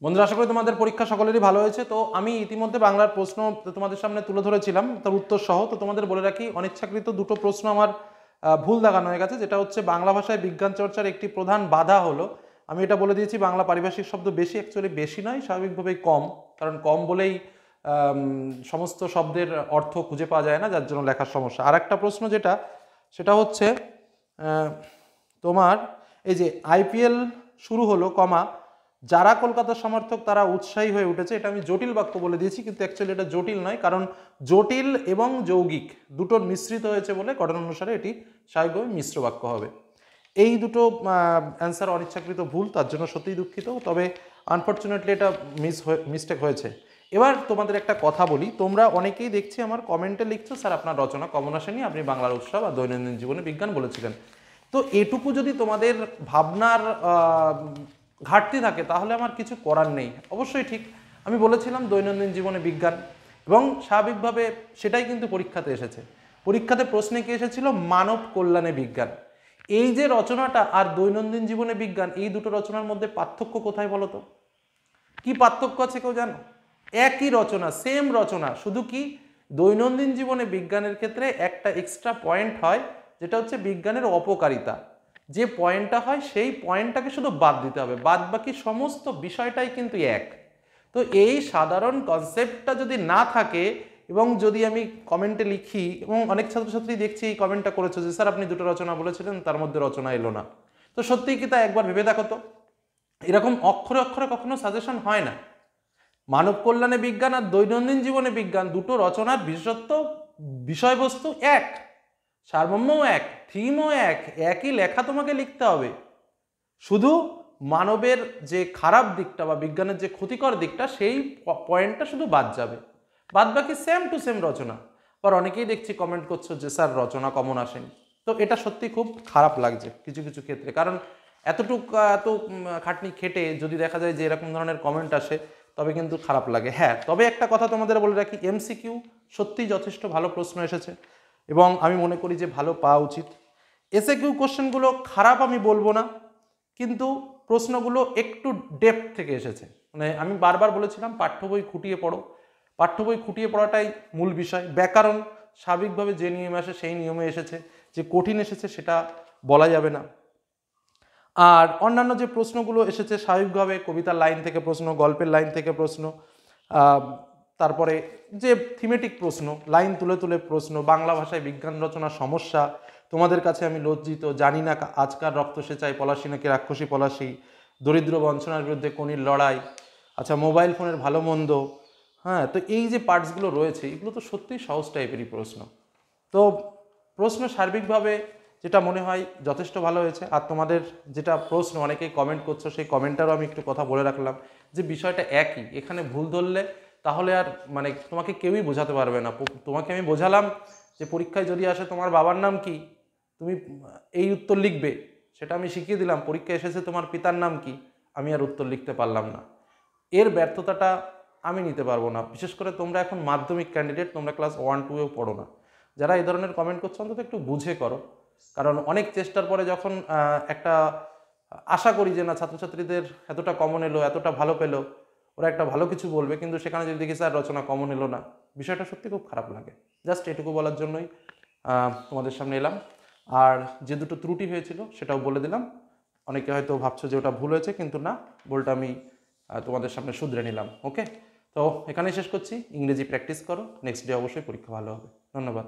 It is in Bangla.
বন্ধুরা, আশা করি তোমাদের পরীক্ষা সকলেরই ভালো হয়েছে। তো আমি ইতিমধ্যে বাংলার প্রশ্ন তোমাদের সামনে তুলে ধরেছিলাম, তার উত্তর সহ। তো তোমাদের বলে রাখি, অনিচ্ছাকৃত দুটো প্রশ্ন আমার ভুল দেখানো হয়ে গেছে। যেটা হচ্ছে, বাংলা ভাষায় বিজ্ঞান চর্চার একটি প্রধান বাধা হলো, আমি এটা বলে দিয়েছি বাংলা পারিভাষিক শব্দ বেশি। অ্যাকচুয়ালি বেশি নয়, স্বাভাবিকভাবেই কম। কারণ কম বলেই সমস্ত শব্দের অর্থ খুঁজে পাওয়া যায় না, যার জন্য লেখার সমস্যা। আর একটা প্রশ্ন যেটা, সেটা হচ্ছে তোমার এই যে আইপিএল শুরু হলো, কমা, যারা কলকাতার সমর্থক তারা উৎসাহী হয়ে উঠেছে। এটা আমি জটিল বাক্য বলে দিয়েছি, কিন্তু অ্যাকচুয়ালি এটা জটিল নয়, কারণ জটিল এবং যৌগিক দুটোর মিশ্রিত হয়েছে বলে গঠন অনুসারে এটি স্বাভাবিকভাবে মিশ্র বাক্য হবে। এই দুটো অ্যান্সার অনিচ্ছাকৃত ভুল, তার জন্য সত্যিই দুঃখিত। তবে আনফর্চুনেটলি এটা মিস্টেক হয়েছে। এবার তোমাদের একটা কথা বলি, তোমরা অনেকেই দেখছি আমার কমেন্টে লিখছো, স্যার আপনার রচনা কমন আসেনি, আপনি বাংলার উৎসব আর দৈনন্দিন জীবনে বিজ্ঞান বলেছিলেন। তো এটুকু যদি তোমাদের ভাবনার ঘাটতি থাকে, তাহলে আমার কিছু করার নেই। অবশ্যই ঠিক, আমি বলেছিলাম দৈনন্দিন জীবনে বিজ্ঞান, এবং স্বাভাবিকভাবে সেটাই কিন্তু পরীক্ষাতে এসেছে। পরীক্ষাতে প্রশ্নে কি এসেছিল? মানব কল্যাণে বিজ্ঞান। এই যে রচনাটা আর দৈনন্দিন জীবনে বিজ্ঞান, এই দুটো রচনার মধ্যে পার্থক্য কোথায় বলো তো? কি পার্থক্য আছে কেউ জানো? একই রচনা, সেম রচনা, শুধু কি দৈনন্দিন জীবনে বিজ্ঞানের ক্ষেত্রে একটা এক্সট্রা পয়েন্ট হয়, যেটা হচ্ছে বিজ্ঞানের অপকারিতা। যে পয়েন্টটা হয় সেই পয়েন্টটাকে শুধু বাদ দিতে হবে, বাদ বাকি সমস্ত বিষয়টাই কিন্তু এক। তো এই সাধারণ কনসেপ্টটা যদি না থাকে, এবং যদি আমি কমেন্টে লিখি, এবং অনেক ছাত্রছাত্রী দেখছি এই কমেন্টটা করেছে যে স্যার আপনি দুটো রচনা বলেছিলেন, তার মধ্যে রচনা এলো না। তো সত্যিই কি তা একবার ভেবে দেখো তো? এরকম অক্ষরে অক্ষরে কখনো সাজেশন হয় না। মানব কল্যাণে বিজ্ঞান আর দৈনন্দিন জীবনে বিজ্ঞান দুটো রচনার বিশেষত্ব, বিষয়বস্তু এক, সারমর্মও এক, থিমও এক, একই লেখা তোমাকে লিখতে হবে। শুধু মানবের যে খারাপ দিকটা বা বিজ্ঞানের যে ক্ষতিকর দিকটা, সেই পয়েন্টটা শুধু বাদ যাবে, বাদ বাকি সেম টু সেম রচনা। আর অনেকেই দেখছি কমেন্ট করছো যে স্যার রচনা কমন আসেনি। তো এটা সত্যি খুব খারাপ লাগছে কিছু কিছু ক্ষেত্রে, কারণ এত খাটনি খেটে যদি দেখা যায় যে এরকম ধরনের কমেন্ট আসে, তবে কিন্তু খারাপ লাগে। হ্যাঁ, তবে একটা কথা তোমাদের বলে রাখি, এমসিকিউ সত্যিই যথেষ্ট ভালো প্রশ্ন এসেছে, এবং আমি মনে করি যে ভালো পাওয়া উচিত। এসএ কিউ কোশ্চেনগুলো খারাপ আমি বলবো না, কিন্তু প্রশ্নগুলো একটু ডেপথ থেকে এসেছে। মানে আমি বারবার বলেছিলাম পাঠ্য বই খুঁটিয়ে পড়ো, পাঠ্য বই খুঁটিয়ে পড়াটাই মূল বিষয়। ব্যাকরণ স্বাভাবিকভাবে যে নিয়মে আসে সেই নিয়মে এসেছে, যে কঠিন এসেছে সেটা বলা যাবে না। আর অন্যান্য যে প্রশ্নগুলো এসেছে স্বাভাবিকভাবে কবিতার লাইন থেকে প্রশ্ন, গল্পের লাইন থেকে প্রশ্ন, তারপরে যে থিমেটিক প্রশ্ন, লাইন তুলে তুলে প্রশ্ন, বাংলা ভাষায় বিজ্ঞান রচনার সমস্যা, তোমাদের কাছে আমি লজ্জিত, জানি না আজকার রক্ত সেচাই পলাশী নাকি রাক্ষসী পলাশী, দরিদ্র বঞ্চনার বিরুদ্ধে কনির লড়াই, আচ্ছা মোবাইল ফোনের ভালো মন্দ। হ্যাঁ, তো এই যে পার্টসগুলো রয়েছে, এগুলো তো সত্যিই সহজ টাইপেরই প্রশ্ন। তো প্রশ্ন সার্বিকভাবে যেটা মনে হয় যথেষ্ট ভালো হয়েছে। আর তোমাদের যেটা প্রশ্ন, অনেকেই কমেন্ট করছো, সেই কমেন্টারও আমি একটু কথা বলে রাখলাম যে বিষয়টা একই। এখানে ভুল ধরলে তাহলে আর মানে তোমাকে কেউই বোঝাতে পারবে না। তোমাকে আমি বোঝালাম যে পরীক্ষায় যদি আসে তোমার বাবার নাম কি, তুমি এই উত্তর লিখবে, সেটা আমি শিখিয়ে দিলাম। পরীক্ষায় এসেছে তোমার পিতার নাম কি, আমি আর উত্তর লিখতে পারলাম না। এর ব্যর্থতাটা আমি নিতে পারবো না। বিশেষ করে তোমরা এখন মাধ্যমিক ক্যান্ডিডেট, তোমরা ক্লাস 1-2-এও পড়ো না। যারা এই ধরনের কমেন্ট করছো, অন্তত একটু বুঝে করো। কারণ অনেক চেষ্টার পরে যখন একটা আশা করি যে না, ছাত্রছাত্রীদের এতটা কমন এলো, এতটা ভালো পেলো, ওরা একটা ভালো কিছু বলবে, কিন্তু সেখানে যদি দেখি স্যার রচনা কমন এলো না, বিষয়টা সত্যি খুব খারাপ লাগে। জাস্ট এটুকু বলার জন্যই তোমাদের সামনে এলাম। আর যে দুটো ত্রুটি হয়েছিল সেটাও বলে দিলাম। অনেকে হয়তো ভাবছো যে ওটা ভুল হয়েছে, কিন্তু না, ভুলটা আমি তোমাদের সামনে শুধরে নিলাম। ওকে, তো এখানেই শেষ করছি। ইংরেজি প্র্যাকটিস করো, নেক্সট ডে অবশ্যই পরীক্ষা ভালো হবে। ধন্যবাদ।